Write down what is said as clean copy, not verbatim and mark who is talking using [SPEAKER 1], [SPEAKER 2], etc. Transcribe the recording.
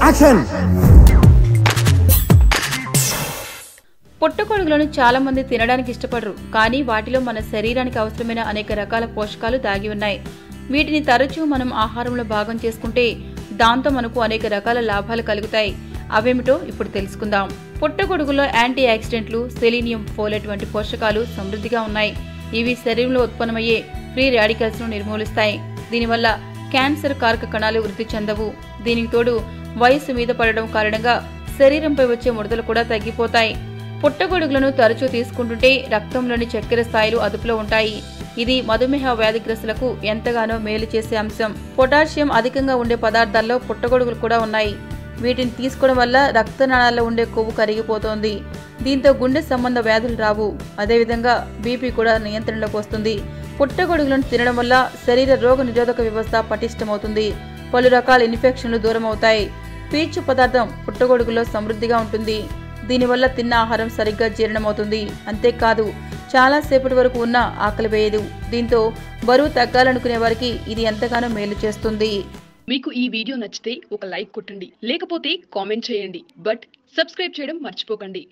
[SPEAKER 1] Action.
[SPEAKER 2] పుట్టగొడుగులను చాలా మంది తినడానికి ఇష్టపడరు, కానీ వాటిలో మన శరీరానికి అవసరమైన అనేక రకాల పోషకాలు దాగి ఉన్నాయి. వీటిని తరచూ మనం ఆహారంలో భాగం చేసుకుంటే దాంతో మనకు అనేక రకాల లాభాలు కలుగుతాయి. అవేమిటో ఇప్పుడు తెలుసుకుందాం. పుట్టగొడుగులో యాంటీ ఆక్సిడెంట్లు, సెలీనియం, ఫోలేట్ వంటి పోషకాలు సమృద్ధిగా ఉన్నాయి. ఇవి శరీరంలో ఉత్పన్నమయ్యే ఫ్రీ రాడికల్స్ ను నిర్మూలిస్తాయి. దీనివల్ల క్యాన్సర్ కారక కణాలు వృద్ధి చెందవు. దీనికి తోడు వయస్సు మీద పడడం కారణంగా శరీరంపై వచ్చే ముడతలు కూడా తగ్గిపోతాయి. పుట్టగొడుగులను తరచూ తీసుకుంటుంటే రక్తంలోని చక్కెర స్థాయిలు అదుపులో ఉంటాయి. ఇది మధుమేహ వ్యాధిగ్రస్తులకు ఎంతగానో మేలు చేసే అంశం. పొటాషియం అధికంగా ఉండే పదార్థాల్లో పుట్టగొడుగులు కూడా ఉన్నాయి. వీటిని తీసుకోవడం వల్ల రక్తనాళాల్లో ఉండే కొవ్వు కరిగిపోతోంది. దీంతో గుండె సంబంధ వ్యాధులు రావు. అదేవిధంగా బీపీ కూడా నియంత్రణలోకి వస్తుంది. పుట్టగొడుగులను తినడం వల్ల శరీర రోగ నిరోధక వ్యవస్థ పటిష్టమవుతుంది. పలు రకాల ఇన్ఫెక్షన్లు దూరం అవుతాయి. పీచు పదార్థం పుట్టగొడుగులో సమృద్ధిగా ఉంటుంది. దీనివల్ల తిన్న ఆహారం సరిగ్గా జీర్ణమవుతుంది. అంతేకాదు చాలా సేపటి వరకు ఉన్న ఆకలి వేయదు. దీంతో బరువు తగ్గాలనుకునే వారికి ఇది ఎంతగానో మేలు చేస్తుంది.
[SPEAKER 3] మీకు ఈ వీడియో నచ్చితే ఒక లైక్ కొట్టండి, లేకపోతే కామెంట్ చేయండి. బట్ సబ్స్క్రైబ్ చేయడం మర్చిపోకండి.